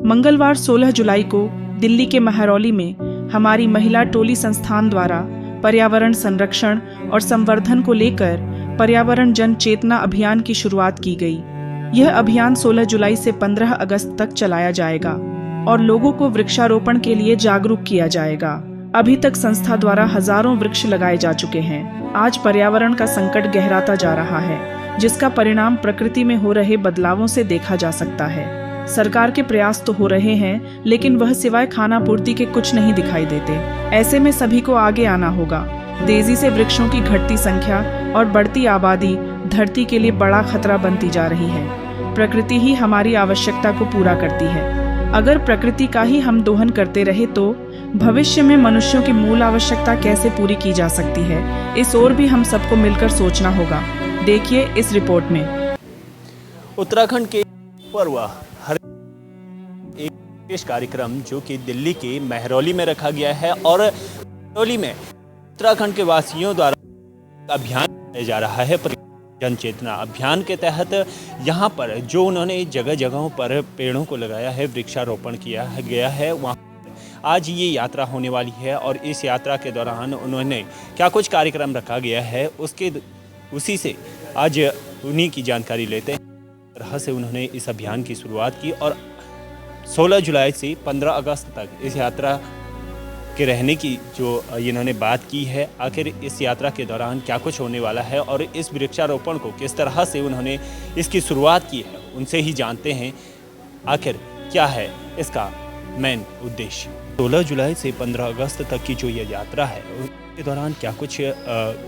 मंगलवार 16 जुलाई को दिल्ली के महरौली में हमारी महिला टोली संस्थान द्वारा पर्यावरण संरक्षण और संवर्धन को लेकर पर्यावरण जन चेतना अभियान की शुरुआत की गई। यह अभियान 16 जुलाई से 15 अगस्त तक चलाया जाएगा और लोगों को वृक्षारोपण के लिए जागरूक किया जाएगा। अभी तक संस्था द्वारा हजारों वृक्ष लगाए जा चुके हैं। आज पर्यावरण का संकट गहराता जा रहा है, जिसका परिणाम प्रकृति में हो रहे बदलावों से देखा जा सकता है। सरकार के प्रयास तो हो रहे हैं, लेकिन वह सिवाय खाना पूर्ति के कुछ नहीं दिखाई देते। ऐसे में सभी को आगे आना होगा। तेजी से वृक्षों की घटती संख्या और बढ़ती आबादी धरती के लिए बड़ा खतरा बनती जा रही है। प्रकृति ही हमारी आवश्यकता को पूरा करती है। अगर प्रकृति का ही हम दोहन करते रहे तो भविष्य में मनुष्यों की मूल आवश्यकता कैसे पूरी की जा सकती है, इस ओर भी हम सबको मिलकर सोचना होगा। देखिए इस रिपोर्ट में। उत्तराखंड के पर्व हर एक विशेष कार्यक्रम जो कि दिल्ली के महरौली में रखा गया है और महरौली में उत्तराखंड के वासियों द्वारा अभियान चलाया जा रहा है। जन चेतना अभियान के तहत यहाँ पर जो उन्होंने जगह जगहों पर पेड़ों को लगाया है, वृक्षारोपण किया गया है, वहाँ आज ये यात्रा होने वाली है और इस यात्रा के दौरान उन्होंने क्या कुछ कार्यक्रम रखा गया है उसी से आज उन्हीं की जानकारी लेते हैं। तरह से उन्होंने इस अभियान की शुरुआत की और 16 जुलाई से 15 अगस्त तक इस यात्रा के रहने की जो इन्होंने बात की है। आखिर इस यात्रा के दौरान क्या कुछ होने वाला है और इस वृक्षारोपण को किस तरह से उन्होंने इसकी शुरुआत की है, उनसे ही जानते हैं आखिर क्या है इसका मेन उद्देश्य। 16 जुलाई से 15 अगस्त तक की जो ये यात्रा है उसके दौरान क्या कुछ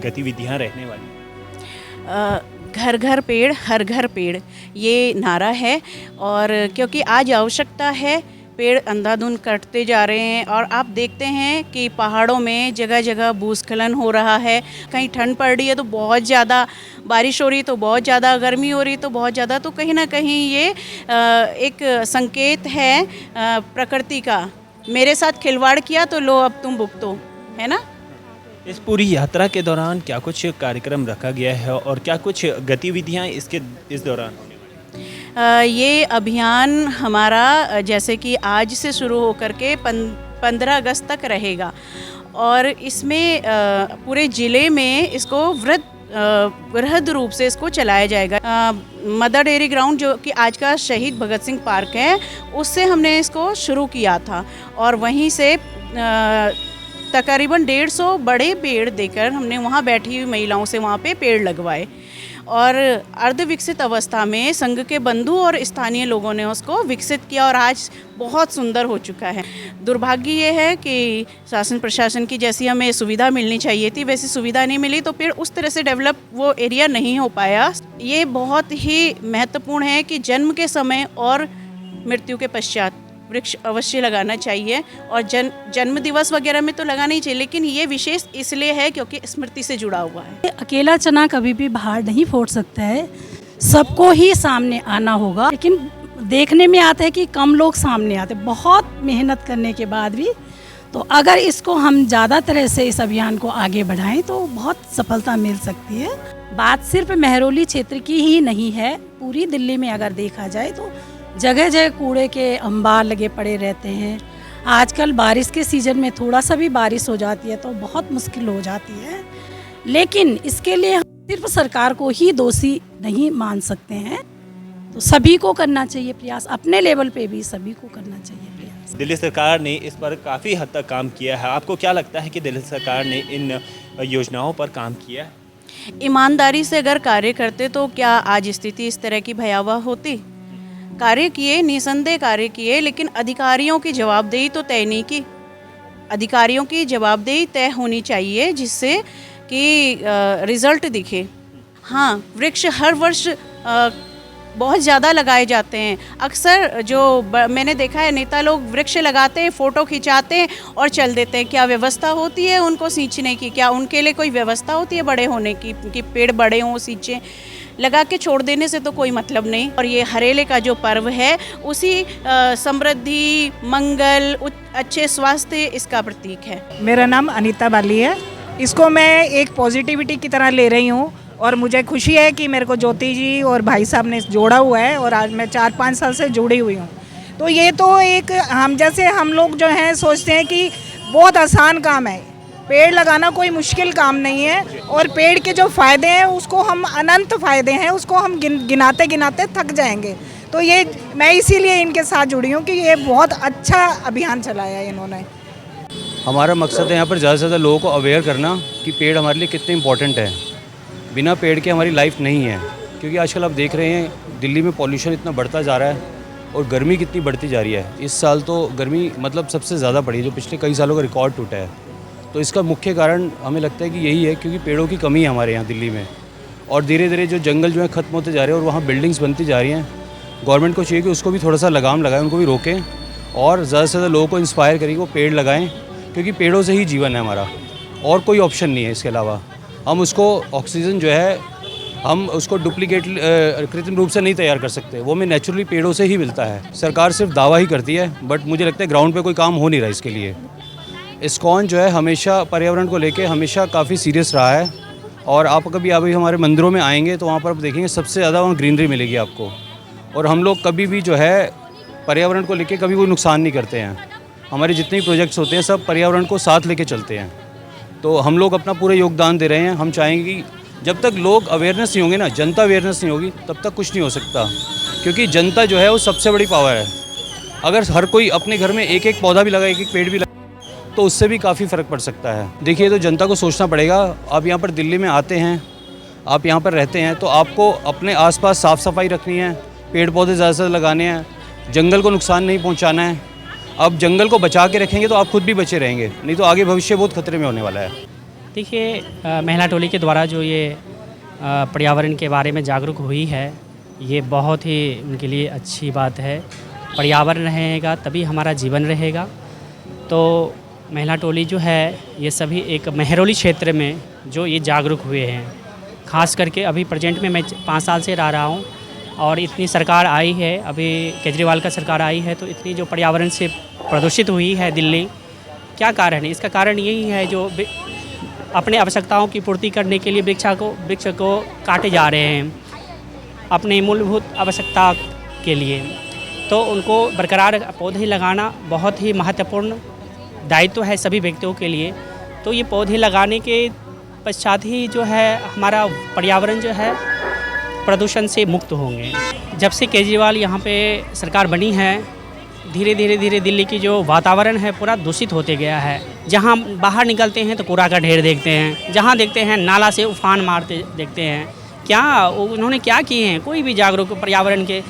गतिविधियाँ रहने वाली हैं? घर घर पेड़ हर घर पेड़, ये नारा है। और क्योंकि आज आवश्यकता है, पेड़ अंधाधुंध कटते जा रहे हैं और आप देखते हैं कि पहाड़ों में जगह जगह भूस्खलन हो रहा है। कहीं ठंड पड़ रही है तो बहुत ज़्यादा बारिश हो रही है, तो बहुत ज़्यादा गर्मी हो रही है, तो बहुत ज़्यादा, तो कहीं ना कहीं ये एक संकेत है प्रकृति का। मेरे साथ खिलवाड़ किया तो लो अब तुम भुगतो, है ना। इस पूरी यात्रा के दौरान क्या कुछ कार्यक्रम रखा गया है और क्या कुछ गतिविधियां इस दौरान होने वाली? ये अभियान हमारा जैसे कि आज से शुरू होकर के 15 अगस्त तक रहेगा और इसमें पूरे ज़िले में इसको वृहद रूप से इसको चलाया जाएगा। मदर डेयरी ग्राउंड जो कि आज का शहीद भगत सिंह पार्क है, उससे हमने इसको शुरू किया था और वहीं से तकरीबन 150 बड़े पेड़ देकर हमने वहाँ बैठी हुई महिलाओं से वहाँ पे पेड़ लगवाए और अर्ध विकसित अवस्था में संघ के बंधु और स्थानीय लोगों ने उसको विकसित किया और आज बहुत सुंदर हो चुका है। दुर्भाग्य ये है कि शासन प्रशासन की जैसी हमें सुविधा मिलनी चाहिए थी वैसी सुविधा नहीं मिली, तो पेड़ उस तरह से डेवलप वो एरिया नहीं हो पाया। ये बहुत ही महत्वपूर्ण है कि जन्म के समय और मृत्यु के पश्चात वृक्ष अवश्य लगाना चाहिए और जन्म दिवस वगैरह में तो लगाना ही चाहिए, लेकिन ये विशेष इसलिए है क्योंकि स्मृति से जुड़ा हुआ है। अकेला चना कभी भी बाहर नहीं फोड़ सकता है, सबको ही सामने आना होगा। लेकिन देखने में आता है कि कम लोग सामने आते, बहुत मेहनत करने के बाद भी। तो अगर इसको हम ज़्यादा तरह से इस अभियान को आगे बढ़ाएं तो बहुत सफलता मिल सकती है। बात सिर्फ महरौली क्षेत्र की ही नहीं है, पूरी दिल्ली में अगर देखा जाए तो जगह जगह कूड़े के अंबार लगे पड़े रहते हैं। आजकल बारिश के सीज़न में थोड़ा सा भी बारिश हो जाती है तो बहुत मुश्किल हो जाती है, लेकिन इसके लिए हम सिर्फ सरकार को ही दोषी नहीं मान सकते हैं। तो सभी को करना चाहिए प्रयास, अपने लेवल पे भी सभी को करना चाहिए प्रयास। दिल्ली सरकार ने इस पर काफ़ी हद तक काम किया है। आपको क्या लगता है कि दिल्ली सरकार ने इन योजनाओं पर काम किया है? ईमानदारी से अगर कार्य करते तो क्या आज स्थिति इस तरह की भयावह होती? कार्य किए, निसंदेह कार्य किए, लेकिन अधिकारियों की जवाबदेही तो तय नहीं की। अधिकारियों की जवाबदेही तय होनी चाहिए जिससे कि रिज़ल्ट दिखे। हाँ, वृक्ष हर वर्ष बहुत ज़्यादा लगाए जाते हैं। अक्सर जो मैंने देखा है, नेता लोग वृक्ष लगाते हैं, फ़ोटो खिंचाते हैं और चल देते हैं। क्या व्यवस्था होती है उनको सींचने की? क्या उनके लिए कोई व्यवस्था होती है बड़े होने की कि पेड़ बड़े हों, सींचें? लगा के छोड़ देने से तो कोई मतलब नहीं। और ये हरेले का जो पर्व है उसी समृद्धि, मंगल, अच्छे स्वास्थ्य इसका प्रतीक है। मेरा नाम अनीता बाली है। इसको मैं एक पॉजिटिविटी की तरह ले रही हूँ और मुझे खुशी है कि मेरे को ज्योति जी और भाई साहब ने जोड़ा हुआ है और आज मैं 4-5 साल से जुड़ी हुई हूँ। तो ये तो एक हम लोग जो हैं सोचते हैं कि बहुत आसान काम है, पेड़ लगाना कोई मुश्किल काम नहीं है, और पेड़ के जो फ़ायदे हैं उसको हम अनंत फ़ायदे हैं, उसको हम गिनाते गिनाते थक जाएंगे। तो ये मैं इसीलिए इनके साथ जुड़ी हूँ कि ये बहुत अच्छा अभियान चलाया है इन्होंने। हमारा मकसद है यहाँ पर ज़्यादा से ज़्यादा लोगों को अवेयर करना कि पेड़ हमारे लिए कितने इंपॉर्टेंट है। बिना पेड़ के हमारी लाइफ नहीं है, क्योंकि आजकल आप देख रहे हैं दिल्ली में पॉल्यूशन इतना बढ़ता जा रहा है और गर्मी कितनी बढ़ती जा रही है। इस साल तो गर्मी मतलब सबसे ज़्यादा बढ़ी है, जो पिछले कई सालों का रिकॉर्ड टूटा है। तो इसका मुख्य कारण हमें लगता है कि यही है, क्योंकि पेड़ों की कमी है हमारे यहाँ दिल्ली में, और धीरे धीरे जो जंगल जो है ख़त्म होते जा रहे हैं और वहाँ बिल्डिंग्स बनती जा रही हैं। गवर्नमेंट को चाहिए कि उसको भी थोड़ा सा लगाम लगाएं, उनको भी रोकें और ज़्यादा से ज़्यादा लोगों को इंस्पायर करें कि वो पेड़ लगाएं, क्योंकि पेड़ों से ही जीवन है हमारा, और कोई ऑप्शन नहीं है इसके अलावा। हम उसको ऑक्सीजन जो है हम उसको डुप्लीकेट कृत्रिम रूप से नहीं तैयार कर सकते, वो हमें नेचुरली पेड़ों से ही मिलता है। सरकार सिर्फ दावा ही करती है, बट मुझे लगता है ग्राउंड पे कोई काम हो नहीं रहा इसके लिए। इस्कॉन जो है हमेशा पर्यावरण को लेके हमेशा काफ़ी सीरियस रहा है, और आप कभी अभी हमारे मंदिरों में आएंगे तो वहाँ पर आप देखेंगे सबसे ज़्यादा वहाँ ग्रीनरी मिलेगी आपको। और हम लोग कभी भी जो है पर्यावरण को लेके कभी कोई नुकसान नहीं करते हैं। हमारे जितने भी प्रोजेक्ट्स होते हैं सब पर्यावरण को साथ लेके चलते हैं, तो हम लोग अपना पूरा योगदान दे रहे हैं। हम चाहेंगे कि जब तक लोग अवेयरनेस नहीं होंगे ना, जनता अवेयरनेस नहीं होगी, तब तक कुछ नहीं हो सकता, क्योंकि जनता जो है वो सबसे बड़ी पावर है। अगर हर कोई अपने घर में एक एक पौधा भी लगाए, एक एक पेड़ भी लगाए, तो उससे भी काफ़ी फ़र्क पड़ सकता है। देखिए, तो जनता को सोचना पड़ेगा। आप यहाँ पर दिल्ली में आते हैं, आप यहाँ पर रहते हैं, तो आपको अपने आसपास साफ़ सफाई रखनी है, पेड़ पौधे ज़्यादा से ज़्यादा लगाने हैं, जंगल को नुकसान नहीं पहुँचाना है। अब जंगल को बचा के रखेंगे तो आप खुद भी बचे रहेंगे, नहीं तो आगे भविष्य बहुत खतरे में होने वाला है। देखिए, महिला टोली के द्वारा जो ये पर्यावरण के बारे में जागरूक हुई है, ये बहुत ही उनके लिए अच्छी बात है। पर्यावरण रहेगा तभी हमारा जीवन रहेगा। तो महिला टोली जो है ये सभी एक महरौली क्षेत्र में जो ये जागरूक हुए हैं, ख़ास करके अभी प्रेजेंट में मैं 5 साल से रह रहा हूँ, और इतनी सरकार आई है, अभी केजरीवाल का सरकार आई है, तो इतनी जो पर्यावरण से प्रदूषित हुई है दिल्ली, क्या कारण है? इसका कारण यही है जो अपने आवश्यकताओं की पूर्ति करने के लिए वृक्ष को काटे जा रहे हैं अपने मूलभूत आवश्यकता के लिए। तो उनको बरकरार पौधे लगाना बहुत ही महत्वपूर्ण दायित्व है सभी व्यक्तियों के लिए। तो ये पौधे लगाने के पश्चात ही जो है हमारा पर्यावरण जो है प्रदूषण से मुक्त होंगे। जब से केजरीवाल यहाँ पे सरकार बनी है, धीरे धीरे दिल्ली की जो वातावरण है पूरा दूषित होते गया है। जहाँ बाहर निकलते हैं तो कूड़ा का ढेर देखते हैं, जहाँ देखते हैं नाला से उफान मारते देखते हैं। क्या उन्होंने क्या किए हैं? कोई भी जागरूक पर्यावरण के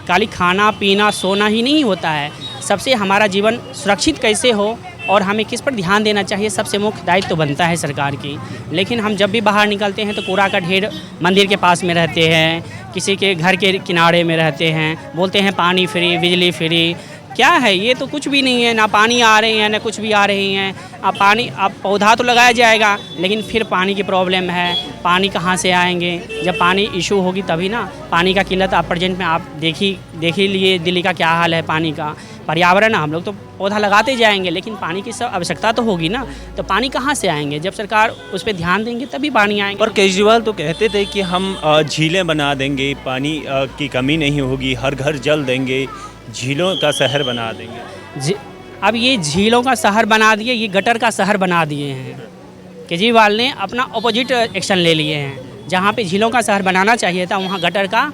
खाली खाना पीना सोना ही नहीं होता है। सबसे हमारा जीवन सुरक्षित कैसे हो और हमें किस पर ध्यान देना चाहिए, सबसे मुख्य दायित्व तो बनता है सरकार की। लेकिन हम जब भी बाहर निकलते हैं तो कूड़ा का ढेर मंदिर के पास में रहते हैं, किसी के घर के किनारे में रहते हैं, बोलते हैं पानी फ्री, बिजली फ्री। क्या है ये? तो कुछ भी नहीं है, ना पानी आ रही है ना कुछ भी आ रही हैं। अब पौधा तो लगाया जाएगा, लेकिन फिर पानी की प्रॉब्लम है। पानी कहाँ से आएंगे? जब पानी इशू होगी तभी ना। पानी का किल्लत आप प्रेजेंट में आप देख ही लिए दिल्ली का क्या हाल है पानी का। पर्यावरण हम लोग तो पौधा लगाते जाएंगे, लेकिन पानी की सब आवश्यकता तो होगी ना। तो पानी कहाँ से आएंगे? जब सरकार उस पर ध्यान देंगे तभी पानी आएंगे। और केजरीवाल तो कहते थे कि हम झीलें बना देंगे, पानी की कमी नहीं होगी, हर घर जल देंगे, झीलों का शहर बना देंगे। अब ये झीलों का शहर बना दिए, ये गटर का शहर बना दिए हैं। केजरीवाल ने अपना ऑपोजिट एक्शन ले लिए हैं। जहाँ पे झीलों का शहर बनाना चाहिए था, वहाँ गटर का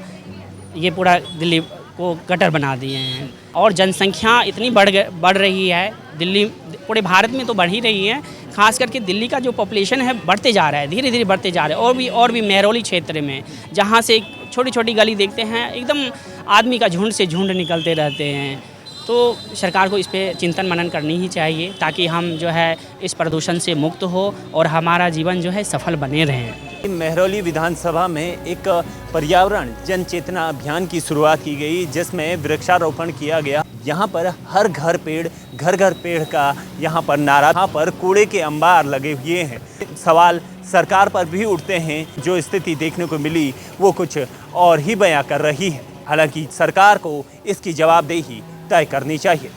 ये पूरा दिल्ली को गटर बना दिए हैं। और जनसंख्या इतनी बढ़ रही है, दिल्ली पूरे भारत में तो बढ़ ही रही है, खास करके दिल्ली का जो पॉपुलेशन है बढ़ते जा रहा है, धीरे धीरे बढ़ते जा रहा है। और भी महरौली क्षेत्र में जहाँ से छोटी छोटी गली देखते हैं, एकदम आदमी का झुंड से झुंड निकलते रहते हैं। तो सरकार को इस पर चिंतन मनन करनी ही चाहिए, ताकि हम जो है इस प्रदूषण से मुक्त हो और हमारा जीवन जो है सफल बने रहें। महरौली विधानसभा में एक पर्यावरण जन चेतना अभियान की शुरुआत की गई, जिसमें वृक्षारोपण किया गया। यहाँ पर हर घर पेड़, घर घर पेड़ का यहाँ पर नारा, यहाँ पर कूड़े के अंबार लगे हुए हैं। सवाल सरकार पर भी उठते हैं, जो स्थिति देखने को मिली वो कुछ और ही बयां कर रही है। हालांकि सरकार को इसकी जवाबदेही तय करनी चाहिए।